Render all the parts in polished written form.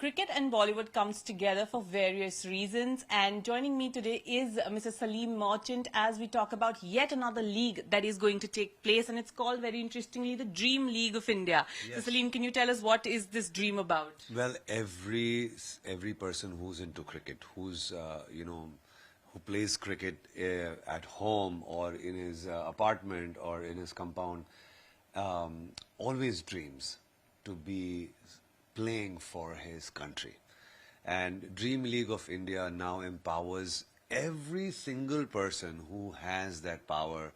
Cricket and Bollywood comes together for various reasons, and joining me today is Mr. Salim Merchant as we talk about yet another league that is going to take place, and it's called very interestingly the Dream League of India. Yes. So Salim, can you tell us what is this dream about? Well, every person who's into cricket, who's who plays cricket at home or in his apartment or in his compound, always dreams to be playing for his country. And Dream League of India now empowers every single person who has that power,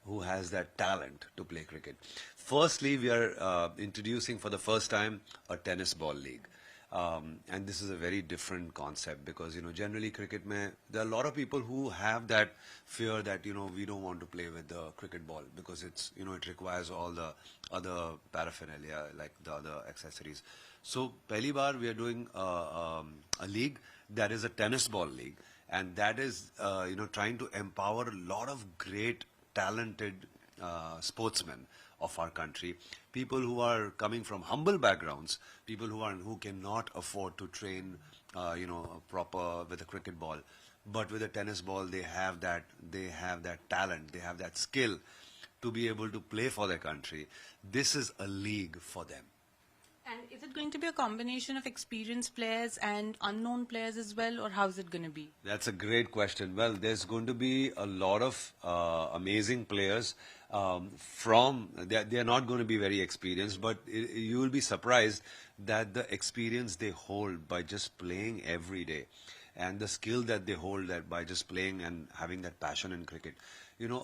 who has that talent to play cricket. Firstly, we are introducing for the first time a tennis ball league. And this is a very different concept because, generally cricket, there are a lot of people who have that fear that, we don't want to play with the cricket ball because it's, it requires all the other paraphernalia, like the other accessories. So, pehli baar we are doing a league that is a tennis ball league, and that is, trying to empower a lot of great, talented sportsmen of our country, people who are coming from humble backgrounds, people who cannot afford to train, proper with a cricket ball, but with a tennis ball they have that talent, they have that skill to be able to play for their country. This is a league for them. And is it going to be a combination of experienced players and unknown players as well, or how is it going to be? That's a great question. Well, there's going to be a lot of amazing players. They're not going to be very experienced, but you will be surprised that the experience they hold by just playing every day, and the skill that they hold that by just playing and having that passion in cricket.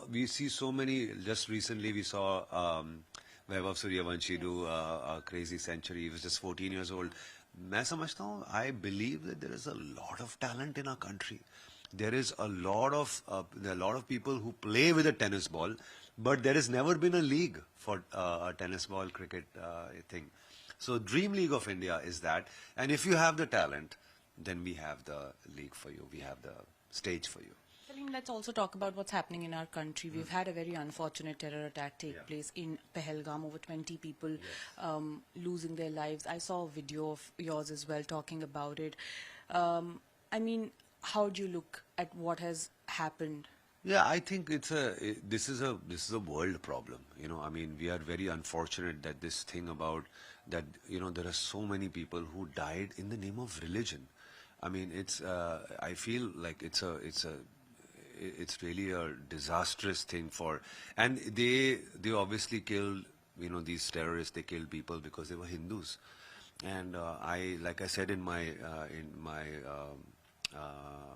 We see so many. Just recently, we saw Vaibhav Suryavanshi do a crazy century. He was just 14 years old. मैं समझता हूँ, I believe that there is a lot of talent in our country. There is a lot of people who play with a tennis ball, but there has never been a league for a tennis ball cricket thing. So Dream League of India is that, and if you have the talent, then we have the league for you. We have the stage for you. Salim, let's also talk about what's happening in our country. We've had a very unfortunate terror attack take place in Pahalgam. Over 20 people losing their lives. I saw a video of yours as well talking about it. I mean, how do you look at what has happened? Yeah, I think this is a world problem. I mean, we are very unfortunate that this thing about that, there are so many people who died in the name of religion. I mean, I feel like it's really a disastrous thing and they obviously killed, these terrorists, they killed people because they were Hindus. And like I said in my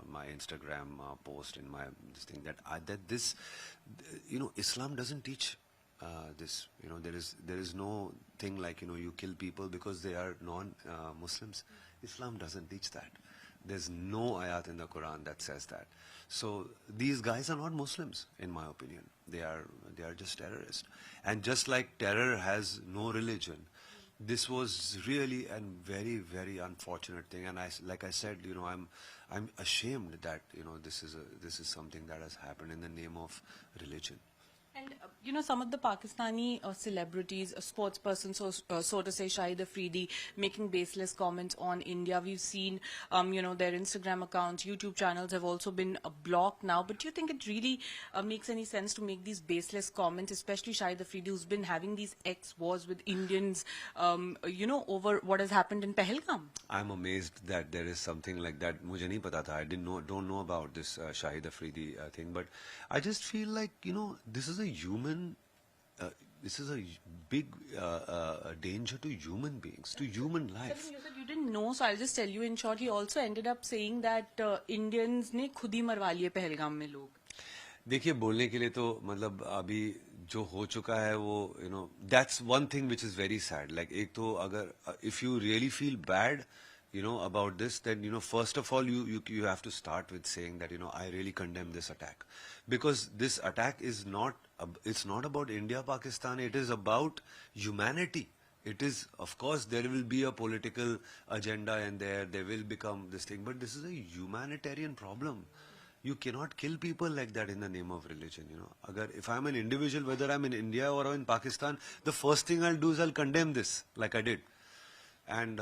my Instagram post, in my this thing, Islam doesn't teach this. There is no thing like, you kill people because they are non-Muslims. Islam doesn't teach that. There's no ayat in the Quran that says that. So these guys are not Muslims, in my opinion. They are just terrorists. And just like terror has no religion, this was really a very, very unfortunate thing. And like I said, I'm ashamed that this is something that has happened in the name of religion. And, some of the Pakistani celebrities, sports persons, so to say, Shahid Afridi, making baseless comments on India. We've seen, their Instagram accounts, YouTube channels have also been blocked now. But do you think it really makes any sense to make these baseless comments, especially Shahid Afridi, who's been having these ex-wars with Indians, over what has happened in Pahalgam? I'm amazed that there is something like that. Mujhe nahi pata tha. I don't know about this Shahid Afridi thing. But I just feel like, this is a this is a big danger to human beings, to human life. You said you didn't know, so I'll just tell you in short, he also ended up saying that Indians ने खुद ही मरवा लिए पहलगाम में लोग. देखिए, बोलने के लिए तो मतलब अभी जो हो चुका है वो, that's one thing which is very sad. Like, एक तो अगर if you really feel bad, about this, then, first of all, you have to start with saying that, I really condemn this attack. Because this attack is it's not about India, Pakistan, it is about humanity. It is, of course, there will be a political agenda and there will become this thing, but this is a humanitarian problem. You cannot kill people like that in the name of religion, If I'm an individual, whether I'm in India or in Pakistan, the first thing I'll do is I'll condemn this, like I did. And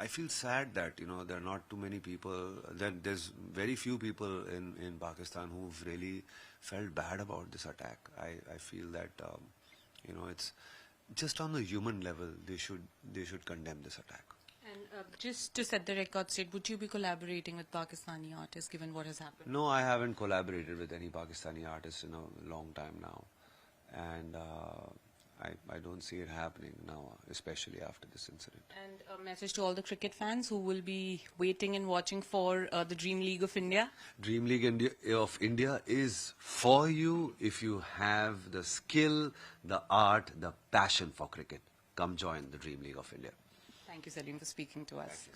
I feel sad that, you know, there are not too many people, that there's very few people in Pakistan who've really felt bad about this attack. I feel that, you know, it's just on the human level, they should condemn this attack. And just to set the record straight, would you be collaborating with Pakistani artists given what has happened? No, I haven't collaborated with any Pakistani artist in a long time now. And I don't see it happening now, especially after this incident. And a message to all the cricket fans who will be waiting and watching for the Dream League of India. Dream League of India is for you if you have the skill, the art, the passion for cricket. Come join the Dream League of India. Thank you, Salim, for speaking to us.